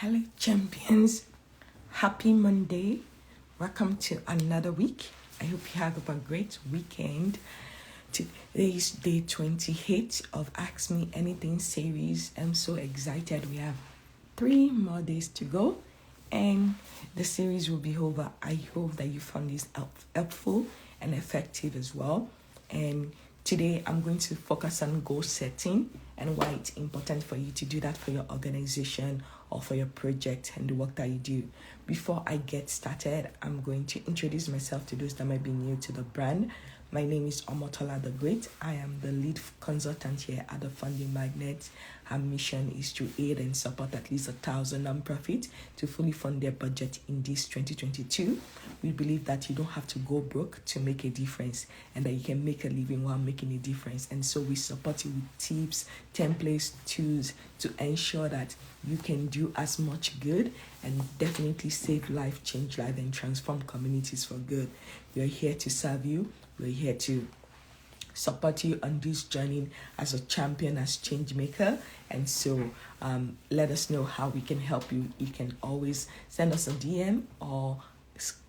Hello, champions. Happy Monday. Welcome to another week. I hope you have a great weekend. Today is day 28 of Ask Me Anything series. I'm so excited. We have 3 more days to go and the series will be over. I hope that you found this helpful and effective as well. And today I'm going to focus on goal setting and why it's important for you to do that for your organization or for your project and the work that you do. Before I get started, I'm going to introduce myself to those that might be new to the brand. My name is Omotola the Great. I am the lead consultant here at the Funding Magnet. Our mission is to aid and support at least 1,000 nonprofits to fully fund their budget in this 2022. We believe that you don't have to go broke to make a difference and that you can make a living while making a difference. And so we support you with tips, templates, tools to ensure that you can do as much good and definitely save life, change life, and transform communities for good. We are here to serve you. We're here to support you on this journey as a champion, as change maker. And so let us know how we can help you. You can always send us a DM or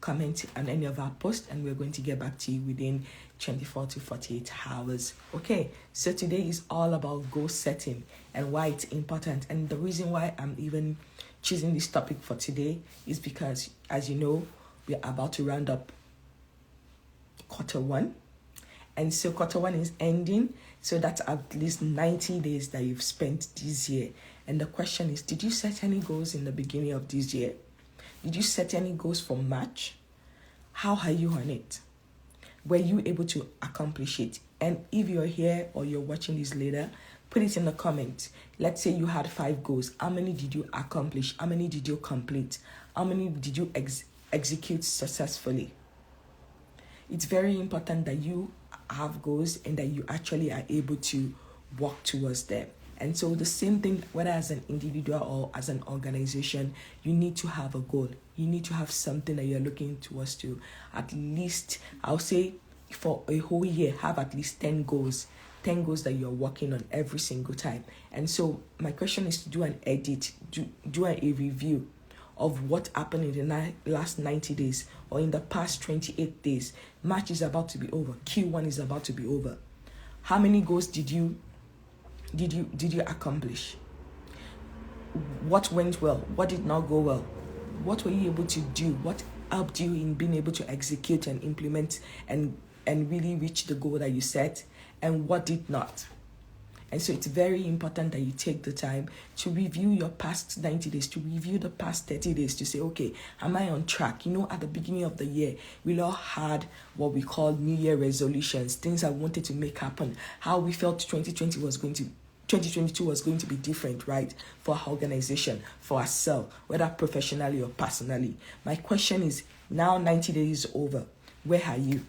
comment on any of our posts, and we're going to get back to you within 24 to 48 hours. Okay, so today is all about goal setting and why it's important. And the reason why I'm even choosing this topic for today is because, as you know, we're about to round up Q1. And so Q1 is ending. So that's at least 90 days that you've spent this year. And the question is, did you set any goals in the beginning of this year? Did you set any goals for March? How are you on it? Were you able to accomplish it? And if you're here or you're watching this later, put it in the comments. Let's say you had 5 goals. How many did you accomplish? How many did you complete? How many did you execute successfully? It's very important that you have goals and that you actually are able to work towards them. And so the same thing, whether as an individual or as an organization, you need to have a goal. You need to have something that you're looking towards to. At least, I'll say for a whole year, have at least 10 goals. 10 goals that you're working on every single time. And so my question is to do an edit, do a review of what happened in the last 90 days or in the past 28 days. March is about to be over. Q1 is about to be over. How many goals did you accomplish? What went well? What did not go well? What were you able to do? What helped you in being able to execute and implement and really reach the goal that you set? And what did not? And so it's very important that you take the time to review your past 90 days, to review the past 30 days, to say, okay, am I on track? You know, at the beginning of the year, we all had what we call New Year resolutions, things I wanted to make happen, how we felt 2022 was going to be different, right? For our organization, for ourselves, whether professionally or personally. My question is, now 90 days is over. Where are you?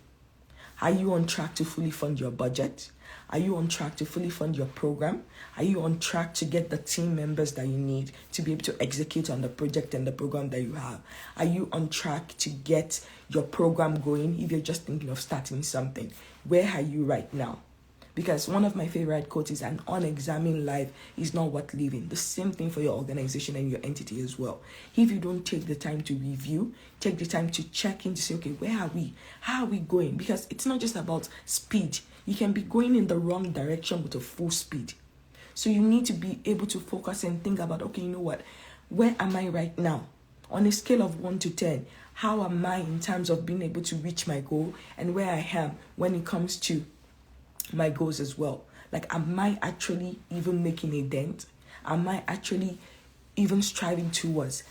Are you on track to fully fund your budget? Are you on track to fully fund your program? Are you on track to get the team members that you need to be able to execute on the project and the program that you have? Are you on track to get your program going if you're just thinking of starting something? Where are you right now? Because one of my favorite quotes is, an unexamined life is not worth living. The same thing for your organization and your entity as well. If you don't take the time to review, take the time to check in to say, okay, where are we? How are we going? Because it's not just about speed. You can be going in the wrong direction with a full speed. So you need to be able to focus and think about, okay, you know what? Where am I right now? On a scale of 1 to 10, how am I in terms of being able to reach my goal and where I am when it comes to my goals as well? Like, am I actually even making a dent? Am I actually even striving towards?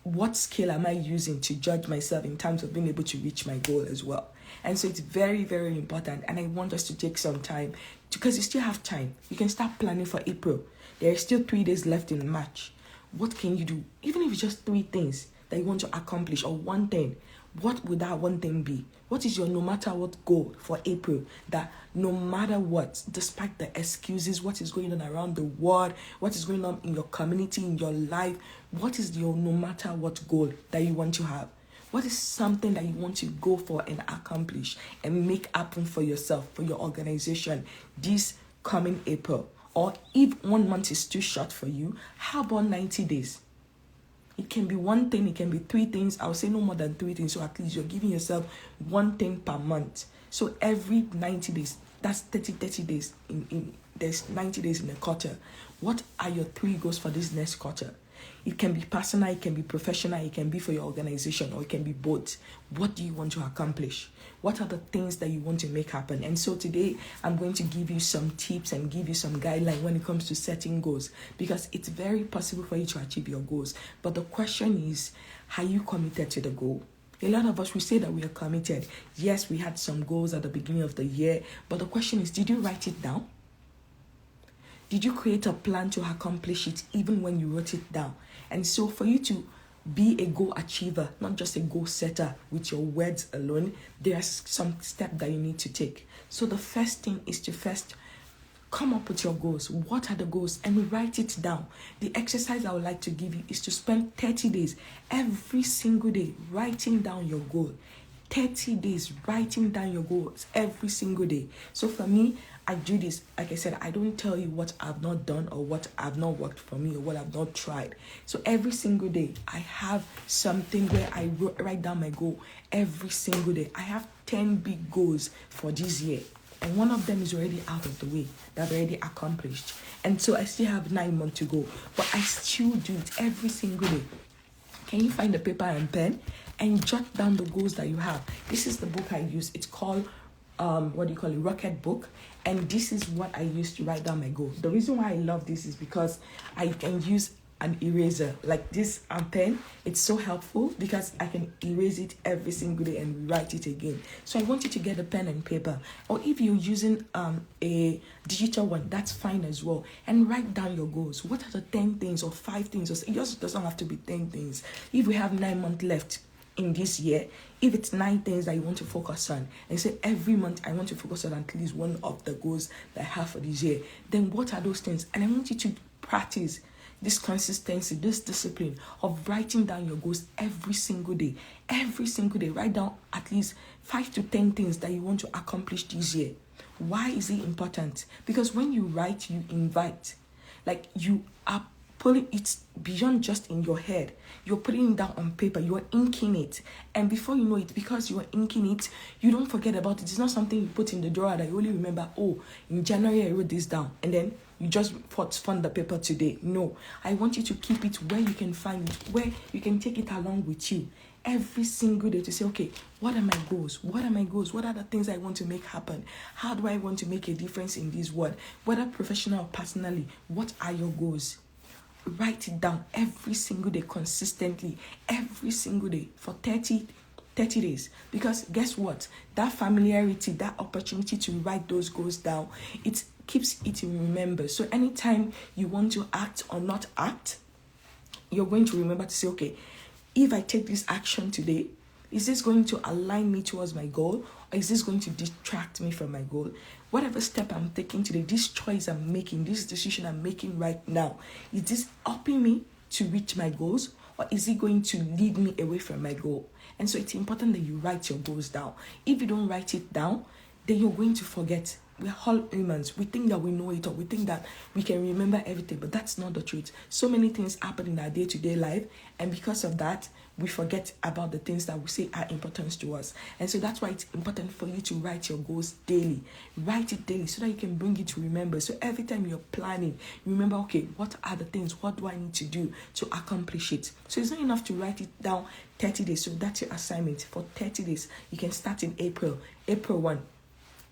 What scale am I using to judge myself in terms of being able to reach my goal as well? And so it's very, very important. And I want us to take some time because you still have time. You can start planning for April. There are still 3 days left in March. What can you do? Even if it's just 3 things that you want to accomplish or one thing, what would that one thing be? What is your no matter what goal for April? That no matter what, despite the excuses, what is going on around the world, what is going on in your community, in your life, what is your no matter what goal that you want to have? What is something that you want to go for and accomplish and make happen for yourself, for your organization this coming April? Or if 1 month is too short for you, how about 90 days? It can be one thing, it can be 3 things. I would say no more than 3 things. So at least you're giving yourself one thing per month. So every 90 days, that's 30 days. There's 90 days in a quarter. What are your 3 goals for this next quarter? It can be personal, it can be professional, it can be for your organization, or it can be both. What do you want to accomplish? What are the things that you want to make happen? And so today, I'm going to give you some tips and give you some guidelines when it comes to setting goals, because it's very possible for you to achieve your goals. But the question is, are you committed to the goal? A lot of us, we say that we are committed. Yes, we had some goals at the beginning of the year, but the question is, did you write it down? Did you create a plan to accomplish it even when you wrote it down? And so for you to be a goal achiever, not just a goal setter with your words alone, there's some step that you need to take. So the first thing is to first come up with your goals. What are the goals? And write it down. The exercise I would like to give you is to spend 30 days, every single day, writing down your goal. 30 days, writing down your goals every single day. So for me, I do this. Like I said, I don't tell you what I've not done or what I've not worked for me or what I've not tried. So every single day, I have something where I write down my goal every single day. I have 10 big goals for this year. And one of them is already out of the way. That I've already accomplished. And so I still have 9 months to go. But I still do it every single day. Can you find a paper and pen and jot down the goals that you have? This is the book I use. It's called Rocket Book. And this is what I use to write down my goal. The reason why I love this is because I can use an eraser like this and pen. It's so helpful because I can erase it every single day and write it again. So I want you to get a pen and paper, or if you're using a digital one, that's fine as well, and write down your goals. What are the 10 things or 5 things? Or it just doesn't have to be 10 things. If we have 9 months left in this year, if it's 9 things that you want to focus on, and say every month I want to focus on at least one of the goals that I have for this year, then what are those things? And I want you to practice this consistency, this discipline of writing down your goals every single day. Every single day, write down at least 5 to 10 things that you want to accomplish this year. Why is it important? Because when you write, you invite. Like, you are putting it beyond just in your head. You're putting it down on paper. You're inking it. And before you know it, because you are inking it, you don't forget about it. It's not something you put in the drawer that you only remember, oh, in January I wrote this down. And then you just found the paper today. No, I want you to keep it where you can find it, where you can take it along with you every single day to say, okay, what are my goals? What are my goals? What are the things I want to make happen? How do I want to make a difference in this world? Whether professional or personally, what are your goals? Write it down every single day, consistently, every single day for 30 days. Because guess what? That familiarity, that opportunity to write those goals down, it keeps it in remember. So anytime you want to act or not act, you're going to remember to say, okay, if I take this action today, is this going to align me towards my goal, or is this going to distract me from my goal? Whatever step I'm taking today, this choice I'm making, this decision I'm making right now, is this helping me to reach my goals, or is it going to lead me away from my goal? And so it's important that you write your goals down. If you don't write it down, then you're going to forget. We're all humans. We think that we know it, or we think that we can remember everything, but that's not the truth. So many things happen in our day-to-day life, and because of that, we forget about the things that we say are important to us. And so that's why it's important for you to write your goals daily. Write it daily so that you can bring it to remember. So every time you're planning, you remember, okay, what are the things? What do I need to do to accomplish it? So it's not enough to write it down 30 days. So that's your assignment for 30 days. You can start in April. April 1.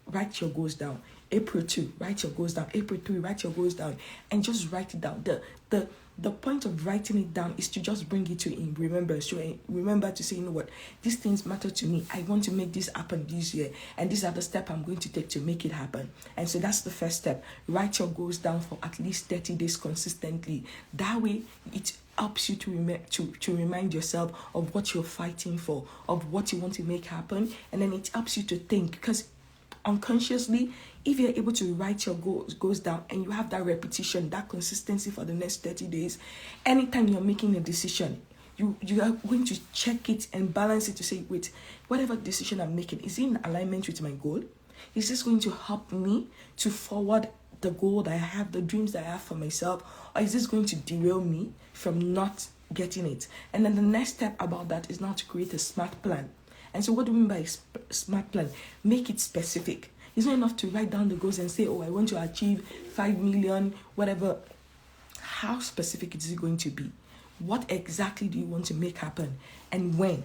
Write your goals down. April 2, write your goals down. April 3, write your goals down. And just write it down. The point of writing it down is to just bring it to in remembrance. So remember to say, you know what, these things matter to me. I want to make this happen this year. And these are the steps I'm going to take to make it happen. And so that's the first step. Write your goals down for at least 30 days consistently. That way, it helps you to remind yourself of what you're fighting for, of what you want to make happen. And then it helps you to think, because unconsciously, if you're able to write your goals down and you have that repetition, that consistency for the next 30 days, anytime you're making a decision, you are going to check it and balance it to say, wait, whatever decision I'm making, is it in alignment with my goal? Is this going to help me to forward the goal that I have, the dreams that I have for myself? Or is this going to derail me from not getting it? And then the next step about that is now to create a SMART plan. And so what do we mean by SMART plan? Make it specific. It's not enough to write down the goals and say, oh, I want to achieve 5 million, whatever. How specific is it going to be? What exactly do you want to make happen? And when?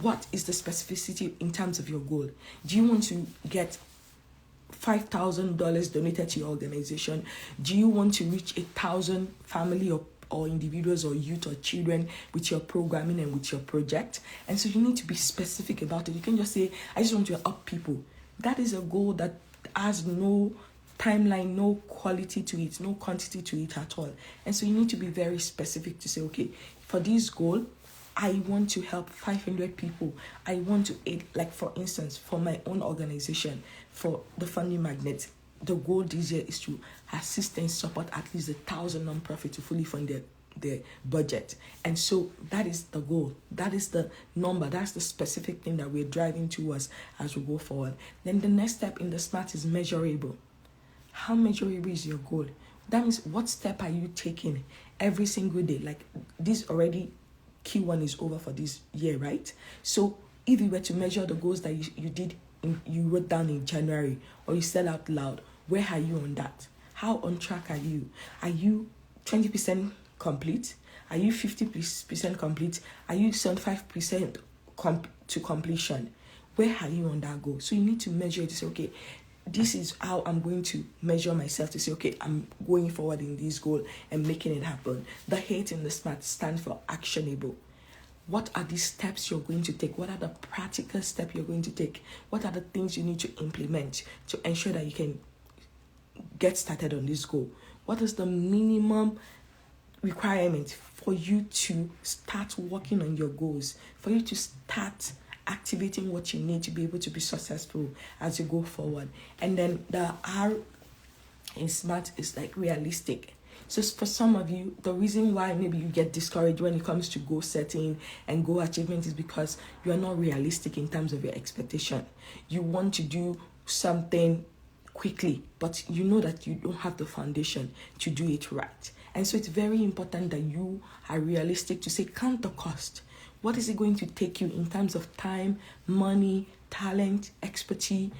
What is the specificity in terms of your goal? Do you want to get $5,000 donated to your organization? Do you want to reach 1,000 family or individuals or youth or children with your programming and with your project? And so you need to be specific about it. You can just say, I just want to help people. That is a goal that has no timeline, no quality to it, no quantity to it at all. And so you need to be very specific to say, okay, for this goal, I want to help 500 people. I want to aid, like for instance, for my own organization, for the funding magnet, the goal this year is to assist and support at least 1,000 nonprofits to fully fund their budget. And so that is the goal. That is the number. That's the specific thing that we're driving towards as we go forward. Then the next step in the SMART is measurable. How measurable is your goal? That means what step are you taking every single day? Like this already, Q1 is over for this year, right? So if you were to measure the goals that you wrote down in January or you said out loud, where are you on that? How on track are you? Are you 20% complete? Are you 50% complete? Are you 75% to completion? Where are you on that goal? So you need to measure it to say, okay, this is how I'm going to measure myself to say, okay, I'm going forward in this goal and making it happen. The H in the SMART stands for actionable. What are the steps you're going to take? What are the practical steps you're going to take? What are the things you need to implement to ensure that you can get started on this goal? What is the minimum requirement for you to start working on your goals, for you to start activating what you need to be able to be successful as you go forward? And then the R in SMART is like realistic. So for some of you, the reason why maybe you get discouraged when it comes to goal setting and goal achievement is because you are not realistic in terms of your expectation. You want to do something quickly, but you know that you don't have the foundation to do it right. And so it's very important that you are realistic to say, count the cost. What is it going to take you in terms of time, money, talent, expertise,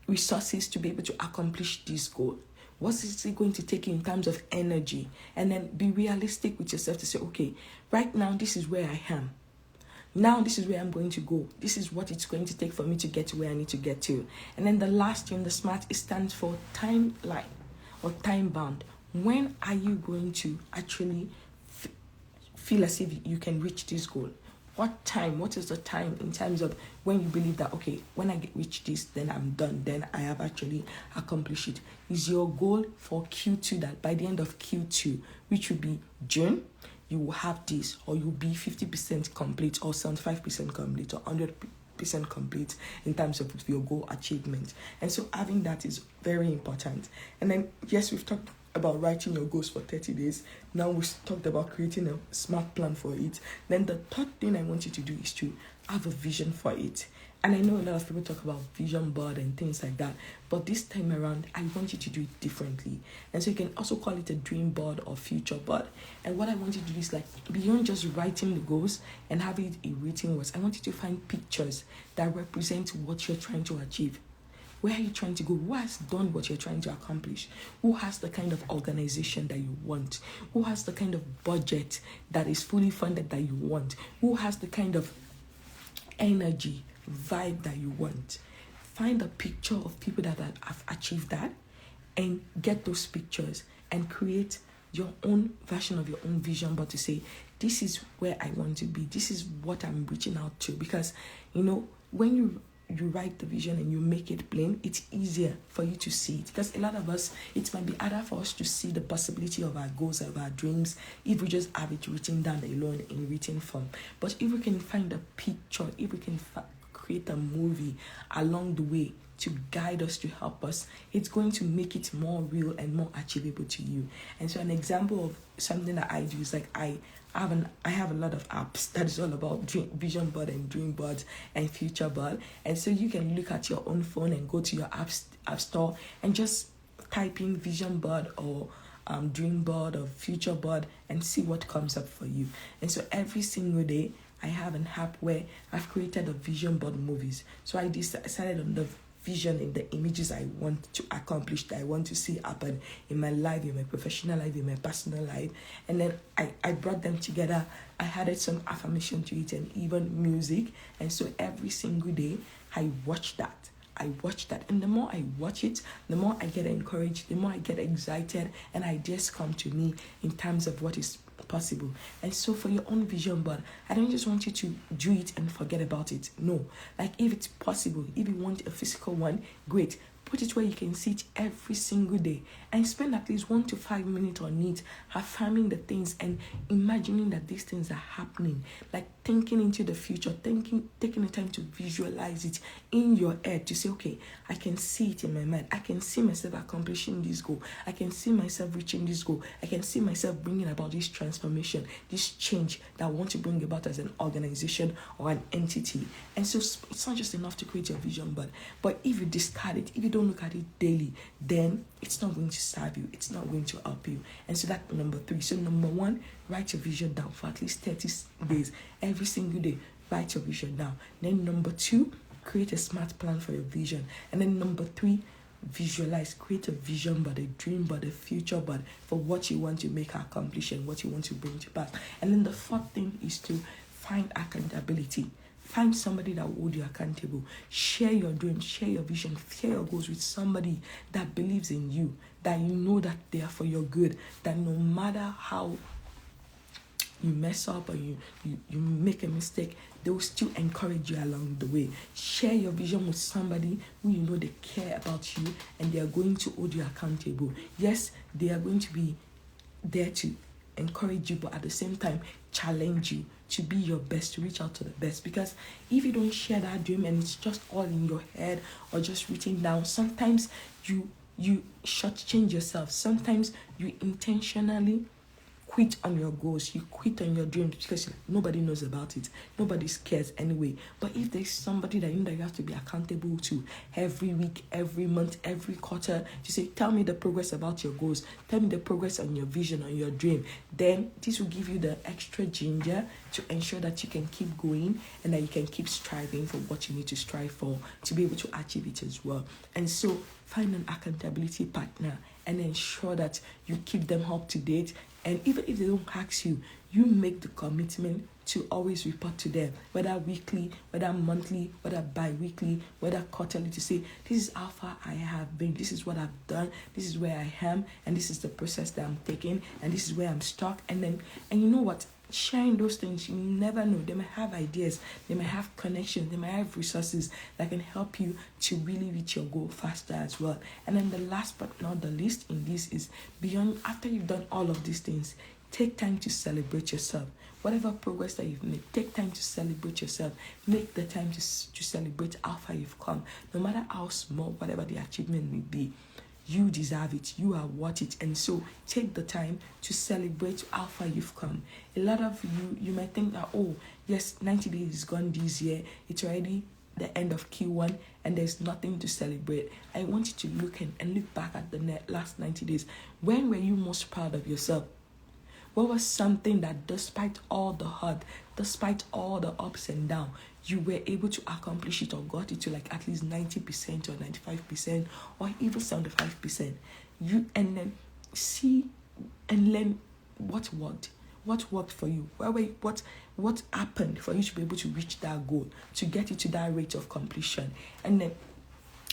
resources to be able to accomplish this goal? What is it going to take you in terms of energy? And then be realistic with yourself to say, okay, right now, this is where I am. Now, this is where I'm going to go. This is what it's going to take for me to get to where I need to get to. And then the last thing, the SMART, it stands for timeline or time bound. When are you going to actually feel as if you can reach this goal? What time? What is the time in terms of when you believe that, okay, when I reach this, then I'm done, then I have actually accomplished it? Is your goal for Q2 that by the end of Q2, which will be June, you will have this, or you'll be 50% complete, or 75% complete, or 100% complete in terms of your goal achievement? And so having that is very important. And then, yes, we've talked about writing your goals for 30 days. Now we've talked about creating a SMART plan for it. Then the third thing I want you to do is to have a vision for it. And I know a lot of people talk about vision board and things like that, but this time around, I want you to do it differently. And so you can also call it a dream board or future board. And what I want you to do is, like, beyond just writing the goals and having it in written words, I want you to find pictures that represent what you're trying to achieve. Where are you trying to go? Who has done what you're trying to accomplish? Who has the kind of organization that you want? Who has the kind of budget that is fully funded that you want? Who has the kind of energy, vibe that you want? Find a picture of people that have achieved that and get those pictures and create your own version of your own vision, but to say, this is where I want to be. This is what I'm reaching out to. Because, when you write the vision and you make it plain, it's easier for you to see it. Because a lot of us, it might be harder for us to see the possibility of our goals, of our dreams, if we just have it written down alone in written form. But if we can find a picture, if we can create a movie along the way to guide us, to help us, it's going to make it more real and more achievable to you. And so an example of something that I do is, like, I have a lot of apps that is all about vision board and dream board and future board. And so you can look at your own phone and go to your app store and just type in vision board or dream board or future board and see what comes up for you. And so every single day, I have an app where I've created a vision board movies. So I decided on the vision in the images I want to accomplish, that I want to see happen in my life, in my professional life, in my personal life. And then I brought them together. I added some affirmation to it and even music. And so every single day, I watch that. And the more I watch it, the more I get encouraged, the more I get excited, and ideas come to me in terms of what is possible. And so for your own vision board, I don't just want you to do it and forget about it. No, like if it's possible, if you want a physical one, great. Put it where you can see it every single day and spend at least 1 to 5 minutes on it, affirming the things and imagining that these things are happening, like thinking into the future, taking the time to visualize it in your head to say, okay, I can see it in my mind. I can see myself accomplishing this goal. I can see myself reaching this goal. I can see myself bringing about this transformation, this change that I want to bring about as an organization or an entity. And so it's not just enough to create your vision board, but if you discard it, if you don't look at it daily, then it's not going to serve you. It's not going to help you. And so that's number 3. So number 1, write your vision down for at least 30 days. Every single day, write your vision down. Then number 2, create a smart plan for your vision. And then number 3, visualize, create a vision board, a dream board, a future board for what you want to make accomplish and what you want to bring to pass. And then the 4th thing is to find accountability. Find somebody that will hold you accountable. Share your dreams, share your vision, share your goals with somebody that believes in you, that you know that they are for your good, that no matter how you mess up or you make a mistake, they will still encourage you along the way. Share your vision with somebody who you know they care about you and they are going to hold you accountable. Yes, they are going to be there to encourage you, but at the same time challenge you to be your best, to reach out to the best. Because if you don't share that dream and it's just all in your head or just written down, sometimes you shortchange yourself. Sometimes you intentionally quit on your goals, you quit on your dreams because nobody knows about it. Nobody cares anyway. But if there's somebody that you know that you have to be accountable to every week, every month, every quarter, to say, tell me the progress about your goals, tell me the progress on your vision, on your dream, then this will give you the extra ginger to ensure that you can keep going and that you can keep striving for what you need to strive for to be able to achieve it as well. And so find an accountability partner and ensure that you keep them up to date. And even if they don't ask you, you make the commitment to always report to them, whether weekly, whether monthly, whether bi-weekly, whether quarterly, to say, this is how far I have been, this is what I've done, this is where I am, and this is the process that I'm taking, and this is where I'm stuck. And you know what? Sharing those things, you never know. They might have ideas, they might have connections, they might have resources that can help you to really reach your goal faster as well. And then the last but not the least in this is beyond, after you've done all of these things, take time to celebrate yourself. Whatever progress that you've made, take time to celebrate yourself. Make the time to celebrate how far you've come. No matter how small, whatever the achievement may be, you deserve it. You are worth it. And so take the time to celebrate how far you've come. A lot of you might think that, oh, yes, 90 days is gone this year. It's already the end of Q1 and there's nothing to celebrate. I want you to look and look back at the last 90 days. When were you most proud of yourself? What was something that despite all the hurt, despite all the ups and downs, you were able to accomplish it or got it to like at least 90% or 95% or even 75%? And then see and learn what worked. What worked for you? What happened for you to be able to reach that goal, to get you to that rate of completion? And then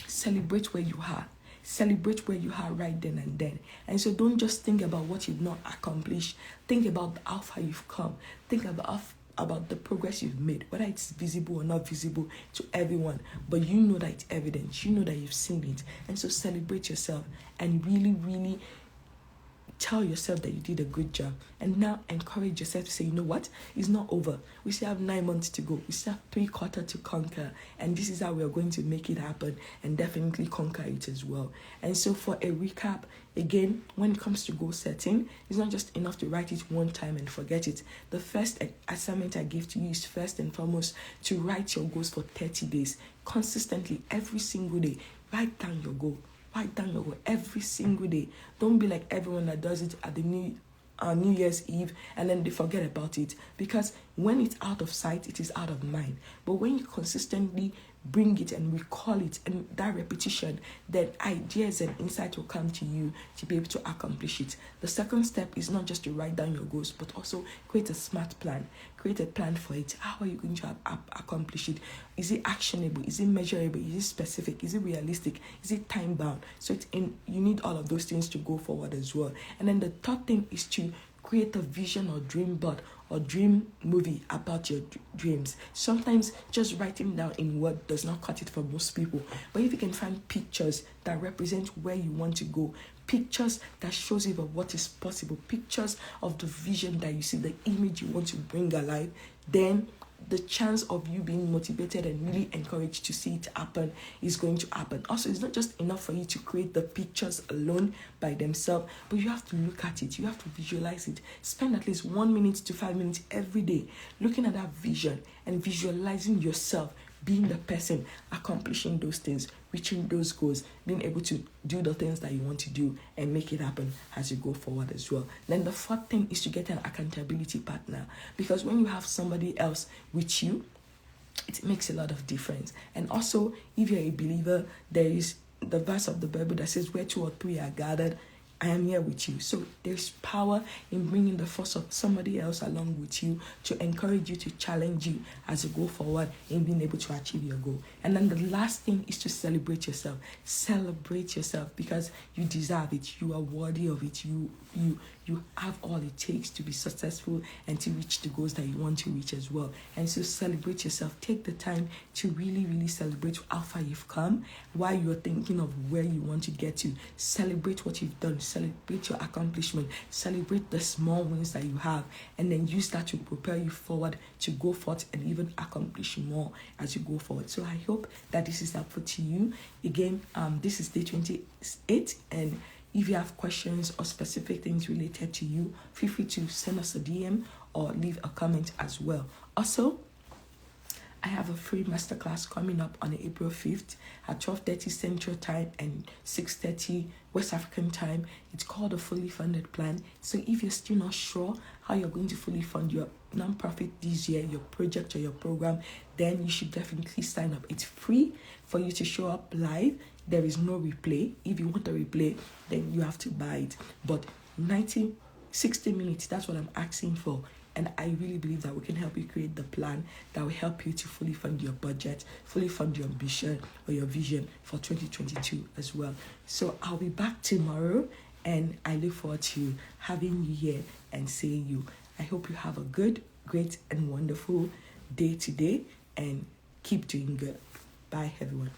celebrate where you are. Celebrate where you are right then and then. And so don't just think about what you've not accomplished. Think about how far you've come. Think about the progress you've made, whether it's visible or not visible to everyone, but you know that it's evident. You know that you've seen it. And so celebrate yourself and really, really tell yourself that you did a good job. And now encourage yourself to say, you know what? It's not over. We still have 9 months to go. We still have 3 quarters to conquer. And this is how we are going to make it happen and definitely conquer it as well. And so for a recap, again, when it comes to goal setting, it's not just enough to write it one time and forget it. The first assignment I give to you is first and foremost to write your goals for 30 days. Consistently, every single day, write down your goal. Write down your goal every single day. Don't be like everyone that does it at the New Year's Eve and then they forget about it, because when it's out of sight, it is out of mind. But when you consistently bring it and recall it, and that repetition, then ideas and insights will come to you to be able to accomplish it. The second step is not just to write down your goals, but also create a smart plan. Create a plan for it. How are you going to accomplish it? Is it actionable? Is it measurable? Is it specific? Is it realistic? Is it time bound? So you need all of those things to go forward as well. And then the third thing is to create a vision or dream board or dream movie about your dreams. Sometimes just writing down in word does not cut it for most people. But if you can find pictures that represent where you want to go, pictures that shows you what is possible, pictures of the vision that you see, the image you want to bring alive, then the chance of you being motivated and really encouraged to see it happen is going to happen. Also, it's not just enough for you to create the pictures alone by themselves, but you have to look at it. You have to visualize it. Spend at least 1 minute to 5 minutes every day looking at that vision and visualizing yourself being the person accomplishing those things, reaching those goals, being able to do the things that you want to do and make it happen as you go forward as well. Then the fourth thing is to get an accountability partner, because when you have somebody else with you, it makes a lot of difference. And also, if you're a believer, there is the verse of the Bible that says, where 2 or 3 are gathered, I am here with you. So there's power in bringing the force of somebody else along with you to encourage you, to challenge you as you go forward in being able to achieve your goal. And then the last thing is to celebrate yourself. Celebrate yourself because you deserve it. You are worthy of it. You have all it takes to be successful and to reach the goals that you want to reach as well. And so celebrate yourself. Take the time to really, really celebrate how far you've come while you're thinking of where you want to get to. Celebrate what you've done. Celebrate your accomplishment. Celebrate the small wins that you have, and then use that to propel you forward to go forth and even accomplish more as you go forward. So I hope that this is helpful to you. Again, this is day 28, and if you have questions or specific things related to you, feel free to send us a DM or leave a comment as well. Also, I have a free masterclass coming up on April 5th at 12:30 Central Time and 6:30 West African Time. It's called a fully funded plan. So if you're still not sure how you're going to fully fund your nonprofit this year, your project or your program, then you should definitely sign up. It's free for you to show up live. There is no replay. If you want a replay, then you have to buy it. But 60 minutes, that's what I'm asking for. And I really believe that we can help you create the plan that will help you to fully fund your budget, fully fund your ambition or your vision for 2022 as well. So I'll be back tomorrow, and I look forward to having you here and seeing you. I hope you have a good, great, and wonderful day today, and keep doing good. Bye, everyone.